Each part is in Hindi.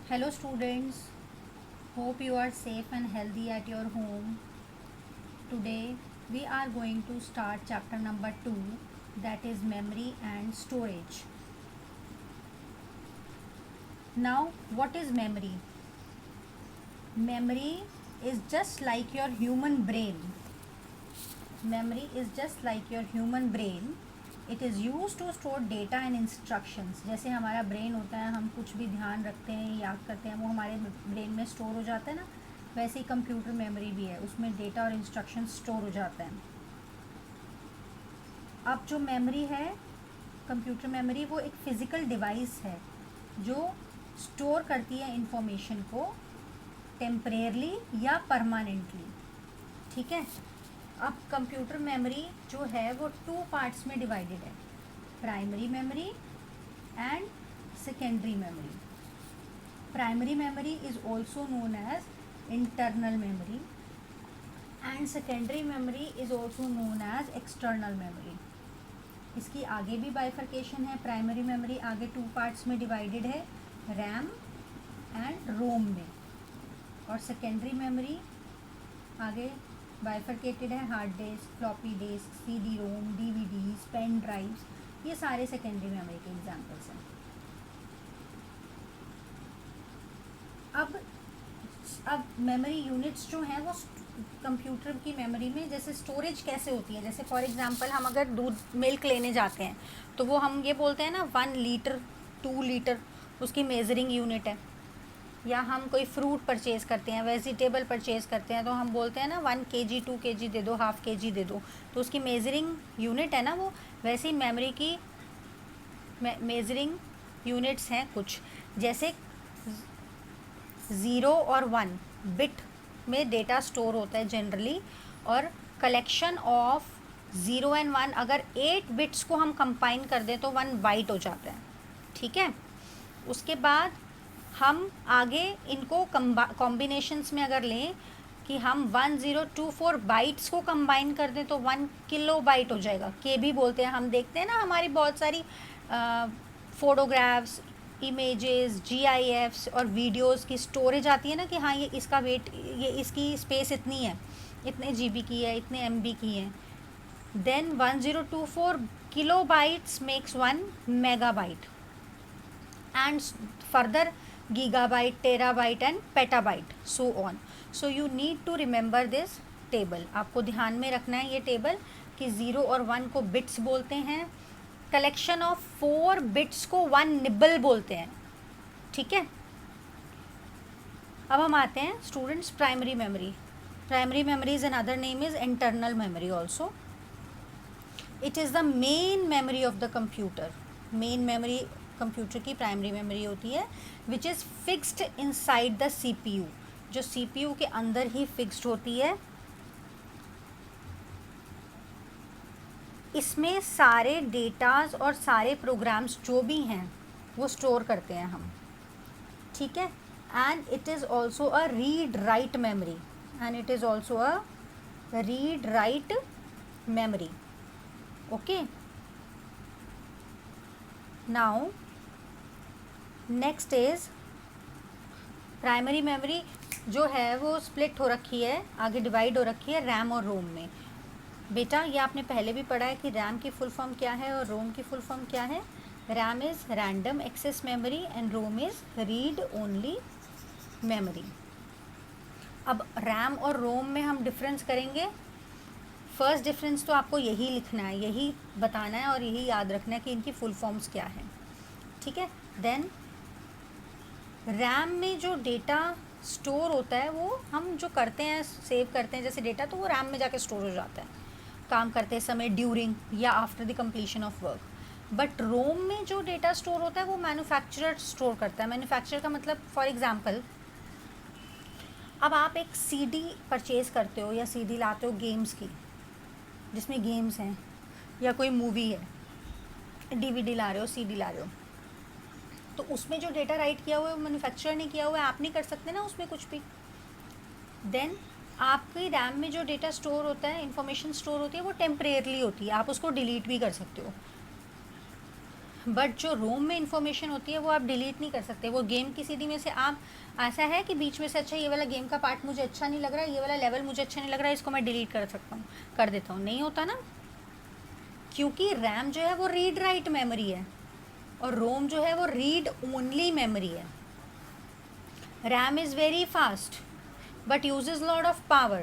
Hello students, hope you are safe and healthy at your home. Today we are going to start chapter number 2, that is memory and storage. Now what is memory? Memory is just like your human brain. Memory is just like your human brain. It is use to store data and instructions. जैसे हमारा ब्रेन होता है, हम कुछ भी ध्यान रखते हैं, याद करते हैं, वो हमारे ब्रेन में स्टोर हो जाता है ना, वैसे ही कंप्यूटर मेमोरी भी है, उसमें डेटा और इंस्ट्रक्शंस स्टोर हो जाते हैं. अब जो मेमोरी है, कंप्यूटर मेमोरी, वो एक फ़िज़िकल डिवाइस है जो स्टोर करती है इंफॉर्मेशन को टेम्परेरली या परमानेंटली. ठीक है. अब कंप्यूटर मेमोरी जो है वो 2 पार्ट्स में डिवाइडेड है, primary memory and secondary memory. Primary memory is also known as internal memory and secondary memory is also known as external memory. इसकी आगे भी बाइफर्केशन है. प्राइमरी मेमोरी आगे 2 पार्ट्स में डिवाइडेड है, रैम एंड रोम में, और सेकेंडरी मेमोरी आगे बाइफर्केटेड है, hard disk, floppy disk, CD रोम, DVDs, पेन ड्राइव्स. ये सारे सेकेंडरी मेमोरी के एग्जांपल्स हैं. अब मेमोरी यूनिट्स जो हैं वो कंप्यूटर की मेमोरी में जैसे स्टोरेज कैसे होती है. जैसे फॉर एग्जांपल हम अगर दूध मिल्क लेने जाते हैं तो वो हम ये बोलते हैं ना 1 लीटर 2 लीटर उसकी मेजरिंग यूनिट है. या हम कोई फ्रूट परचेज़ करते हैं, वेजिटेबल परचेज़ करते हैं, तो हम बोलते हैं ना 1 kg 2 kg दे दो, हाफ kg दे दो, तो उसकी मेजरिंग यूनिट है ना वो. वैसे ही मेमोरी की मेजरिंग यूनिट्स हैं कुछ, जैसे 0 और 1 बिट में डेटा स्टोर होता है जनरली, और कलेक्शन ऑफ 0 एंड 1 अगर 8 बिट्स को हम कंबाइन कर दें तो 1 बाइट हो जाता है. ठीक है. उसके बाद हम आगे इनको कॉम्बिनेशंस में अगर लें कि हम 1024 बाइट्स को कंबाइन कर दें तो 1 किलो बाइट हो जाएगा. के भी बोलते हैं. हम देखते हैं ना हमारी बहुत सारी फ़ोटोग्राफ्स, इमेजेस, GIFs और वीडियोस की स्टोरेज आती है ना कि हाँ ये इसका वेट, ये इसकी स्पेस इतनी है, इतने GB की है, इतने MB की है. Then 1024 kilo bytes makes 1 megabyte and further gigabyte, terabyte and petabyte, so on. So you need to remember this table. आपको ध्यान में रखना है ये टेबल कि 0 और 1 को बिट्स बोलते हैं, कलेक्शन ऑफ 4 बिट्स को 1 निबल बोलते हैं. ठीक है. अब हम आते हैं students primary memory. Primary memory is another name is internal memory also. It is the main memory of the computer. Main memory computer की प्राइमरी मेमोरी होती है which is fixed inside the CPU, जो CPU के अंदर ही फिक्स्ड होती है. इसमें सारे डेटाज और सारे प्रोग्राम्स जो भी हैं वो स्टोर करते हैं हम. ठीक है. And it is also a read write memory. And it is also a read write memory. Okay. Now next is primary memory जो है वो स्प्लिट हो रखी है, आगे डिवाइड हो रखी है रैम और रोम में. बेटा ये आपने पहले भी पढ़ा है कि रैम की फुल फॉर्म क्या है और रोम की फुल फॉर्म क्या है. RAM is random access memory and ROM is read only memory. अब रैम और रोम में हम डिफरेंस करेंगे. फर्स्ट डिफरेंस तो आपको यही लिखना है, यही बताना है और यही याद रखना है कि इनकी फुल फॉर्म्स क्या है. ठीक है. देन रैम में जो डेटा स्टोर होता है वो हम जो करते हैं, सेव करते हैं जैसे डेटा, तो वो रैम में जाके स्टोर हो जाता है काम करते समय, ड्यूरिंग या after the completion of work. But ROM में जो डेटा स्टोर होता है वो मैन्युफैक्चरर स्टोर करता है. मैन्युफैक्चरर का मतलब फॉर एग्जांपल अब आप एक CD परचेज़ करते हो या CD लाते हो गेम्स की, जिसमें गेम्स हैं, या कोई मूवी है, DVD ला रहे हो, CD ला रहे हो, तो उसमें जो डेटा राइट किया हुआ है वो मैन्युफैक्चरर ने किया हुआ है, आप नहीं कर सकते ना उसमें कुछ भी. देन आपकी रैम में जो डेटा स्टोर होता है, इंफॉर्मेशन स्टोर होती है, वो टेम्परेरली होती है, आप उसको डिलीट भी कर सकते हो. बट जो रोम में इंफॉर्मेशन होती है वो आप डिलीट नहीं कर सकते। वो गेम की सीडी में से आप, ऐसा है कि बीच में से अच्छा ये वाला गेम का पार्ट मुझे अच्छा नहीं लग रहा है, ये वाला लेवल मुझे अच्छा नहीं लग रहा है, इसको मैं डिलीट कर सकता हूँ, कर देता हूँ, नहीं होता ना, क्योंकि रैम जो है वो रीड राइट मेमोरी है और रोम जो है वो रीड ओनली मेमोरी है। RAM is very fast but uses lot of power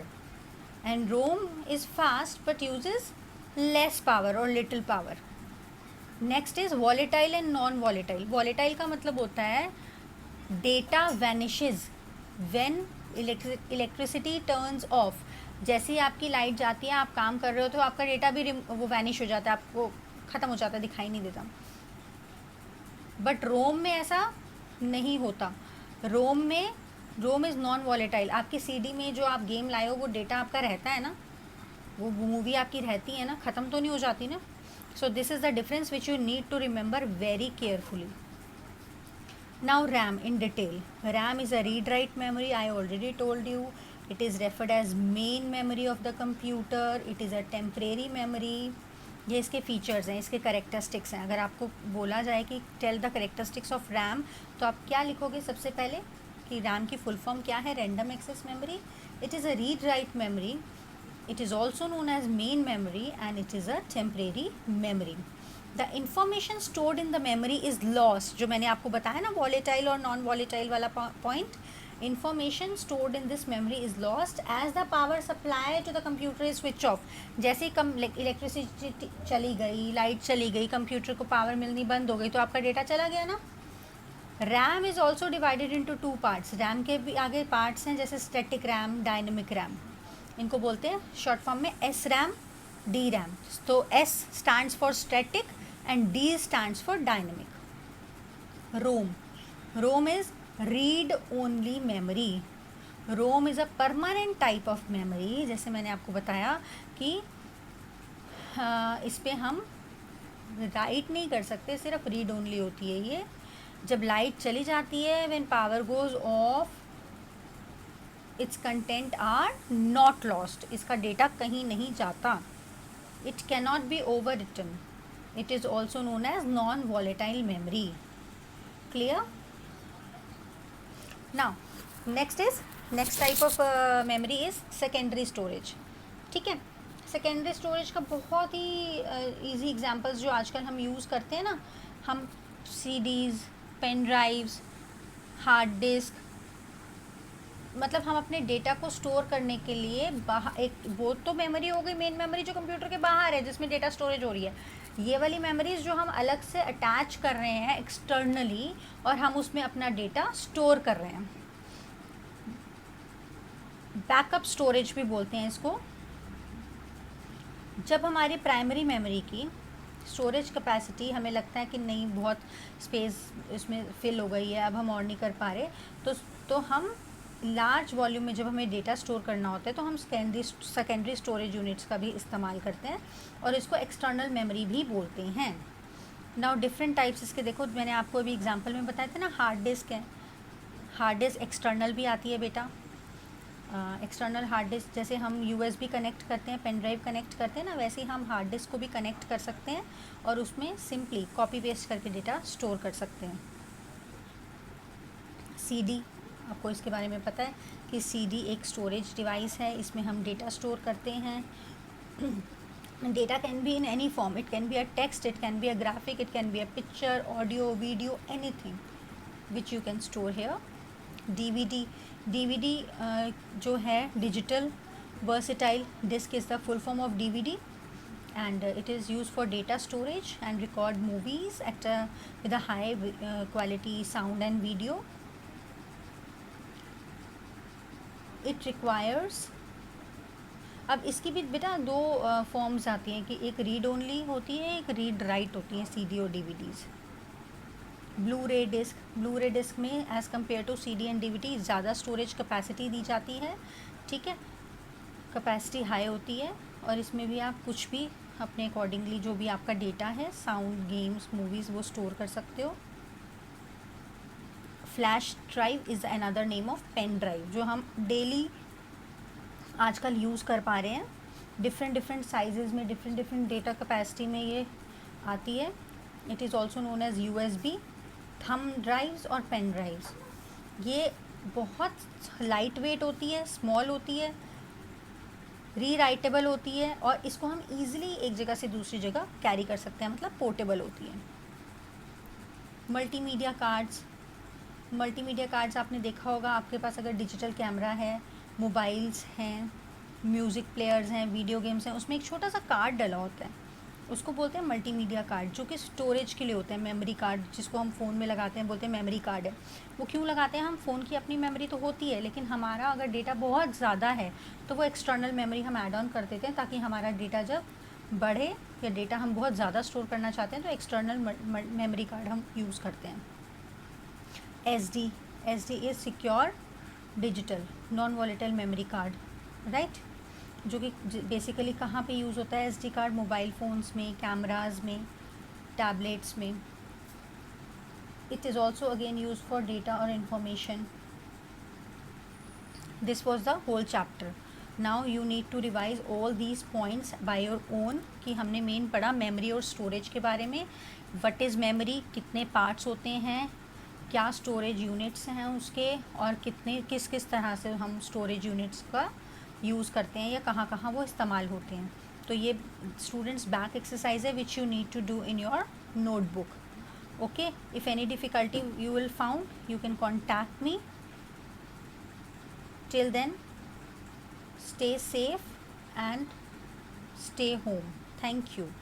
and ROM is fast but uses less power or little power. Next is volatile and non-volatile. Volatile का मतलब होता है data vanishes when electricity turns off. जैसे ही आपकी लाइट जाती है, आप काम कर रहे हो तो आपका डेटा भी वो वैनिश हो जाता है, आपको ख़त्म हो जाता है, दिखाई नहीं देता। बट रोम में ऐसा नहीं होता। ROM is non volatile. आपकी सीडी में जो आप गेम लाए हो वो डेटा आपका रहता है ना, वो मूवी आपकी रहती है ना, ख़त्म तो नहीं हो जाती ना। So this is the difference which you need to remember very carefully. Now RAM in detail. RAM is a read write memory, I already told you. It is referred as main memory of the computer, it is a temporary memory. ये इसके फीचर्स हैं, इसके करेक्टरिस्टिक्स हैं। अगर आपको बोला जाए कि tell the characteristics of RAM, तो आप क्या लिखोगे सबसे पहले कि रैम की फुल फॉर्म क्या है? Random access memory. It is a read write memory, it is also known as main memory and it is a temporary memory. The information stored in the memory is lost, जो मैंने आपको बताया ना वॉलेटाइल और नॉन वॉलेटाइल वाला point. Information stored in this memory is lost as the power supply to the computer is switch off. जैसे ही कम इलेक्ट्रिसिटी चली गई, लाइट चली गई, कंप्यूटर को पावर मिलनी बंद हो गई, तो आपका डेटा चला गया ना। RAM is also divided into 2 parts. RAM के भी आगे पार्ट्स हैं, जैसे स्टैटिक रैम, डायनेमिक रैम। इनको बोलते हैं शॉर्ट फॉर्म में एस रैम, डी रैम। तो S stands for static and D stands for dynamic. ROM is read only memory. ROM is a permanent type of memory. जैसे मैंने आपको बताया कि इस पर हम राइट नहीं कर सकते, सिर्फ रीड ओनली होती है ये। जब लाइट चली जाती है, when power goes off, its content are not lost. इसका डेटा कहीं नहीं जाता। It cannot be over written. It is also known as non volatile memory. Clear? Now next type of memory is secondary storage. ठीक है, सेकेंडरी स्टोरेज का बहुत ही ईजी एग्जांपल्स जो आजकल हम यूज़ करते हैं ना, हम CDs, pen drives, hard disk, मतलब हम अपने डेटा को स्टोर करने के लिए बाहर, एक वो तो मेमोरी हो गई, मेन मेमोरी जो कंप्यूटर के बाहर है जिसमें डेटा स्टोरेज हो रही है। ये वाली मेमोरीज जो हम अलग से अटैच कर रहे हैं एक्सटर्नली और हम उसमें अपना डेटा स्टोर कर रहे हैं। बैकअप स्टोरेज भी बोलते हैं इसको। जब हमारी प्राइमरी मेमोरी की स्टोरेज कैपेसिटी हमें लगता है कि नहीं, बहुत स्पेस इसमें फिल हो गई है, अब हम और नहीं कर पा रहे, तो हम लार्ज वॉल्यूम में जब हमें डेटा स्टोर करना होता है तो हम सेकेंडरी स्टोरेज यूनिट्स का भी इस्तेमाल करते हैं और इसको एक्सटर्नल मेमोरी भी बोलते हैं। नाउ डिफरेंट टाइप्स इसके देखो, मैंने आपको अभी एग्जांपल में बताया था ना, हार्ड डिस्क है। हार्ड डिस्क एक्सटर्नल भी आती है बेटा। एक्सटर्नल हार्ड डिस्क जैसे हम USB कनेक्ट करते हैं, पेन ड्राइव कनेक्ट करते हैं ना, वैसे ही हम हार्ड डिस्क को भी कनेक्ट कर सकते हैं और उसमें सिंपली कॉपी पेस्ट करके डेटा स्टोर कर सकते हैं। CD, आपको इसके बारे में पता है कि CD एक स्टोरेज डिवाइस है, इसमें हम डेटा स्टोर करते हैं। Data can be in any form, it can be a text, it can be a graphic, it can be a picture, audio, video, anything which you can store here. DVD जो है digital versatile disc is the full form of DVD and it is used for data storage and record movies at with a high quality sound and video. It requires, अब इसकी भी बेटा दो फॉर्म्स आती हैं कि एक रीड ओनली होती है, एक रीड राइट होती है CD और DVDs। ब्लू रे डिस्क में as compared to CD and DVD ज़्यादा स्टोरेज कैपेसिटी दी जाती है। ठीक है, कैपेसिटी हाई होती है और इसमें भी आप कुछ भी अपने अकॉर्डिंगली जो भी आपका डेटा है, साउंड, गेम्स, मूवीज़, वो स्टोर कर सकते हो। Flash drive is another name of pen drive, जो हम डेली आजकल यूज़ कर पा रहे हैं। डिफरेंट साइजेज़ में, डिफरेंट डेटा कैपेसिटी में ये आती है। It is also known as USB, thumb drives और पेन ड्राइव्स। ये बहुत लाइट वेट होती है, स्मॉल होती है, रीराइटेबल होती है और इसको हम ईजिली एक जगह से दूसरी जगह कैरी कर सकते हैं, मतलब पोर्टेबल होती है। मल्टीमीडिया कार्ड्स, मल्टीमीडिया कार्ड्स आपने देखा होगा, आपके पास अगर डिजिटल कैमरा है, मोबाइल्स हैं, म्यूज़िक प्लेयर्स हैं, वीडियो गेम्स हैं, उसमें एक छोटा सा कार्ड डला होता है, उसको बोलते हैं मल्टीमीडिया कार्ड, जो कि स्टोरेज के लिए होता है। मेमोरी कार्ड जिसको हम फ़ोन में लगाते हैं, बोलते हैं मेमोरी कार्ड है। वो क्यों लगाते हैं हम? फ़ोन की अपनी मेमोरी तो होती है, लेकिन हमारा अगर डेटा बहुत ज़्यादा है तो वो एक्सटर्नल मेमोरी हम ऐड ऑन कर देते हैं, ताकि हमारा डेटा जब बढ़े या डेटा हम बहुत ज़्यादा स्टोर करना चाहते हैं तो एक्सटर्नल मेमोरी कार्ड हम यूज़ करते हैं। SD is secure digital non volatile memory card, right, जो कि बेसिकली कहाँ पे यूज़ होता है SD कार्ड? मोबाइल फ़ोन्स में, कैमराज में, टैबलेट्स में। It is also again use for data और information. This was the whole chapter. Now you need to revise all these points by your own, कि हमने मेन पढ़ा मेमोरी और स्टोरेज के बारे में। व्हाट इज़ मेमोरी, कितने पार्ट्स होते हैं, क्या स्टोरेज यूनिट्स हैं उसके, और किस किस तरह से हम स्टोरेज यूनिट्स का यूज़ करते हैं या कहाँ कहाँ वो इस्तेमाल होते हैं। तो ये स्टूडेंट्स बैक एक्सरसाइज है which you need to do in your notebook. Okay, if any difficulty you will found, you can contact me. Till then, stay safe and stay home. Thank you.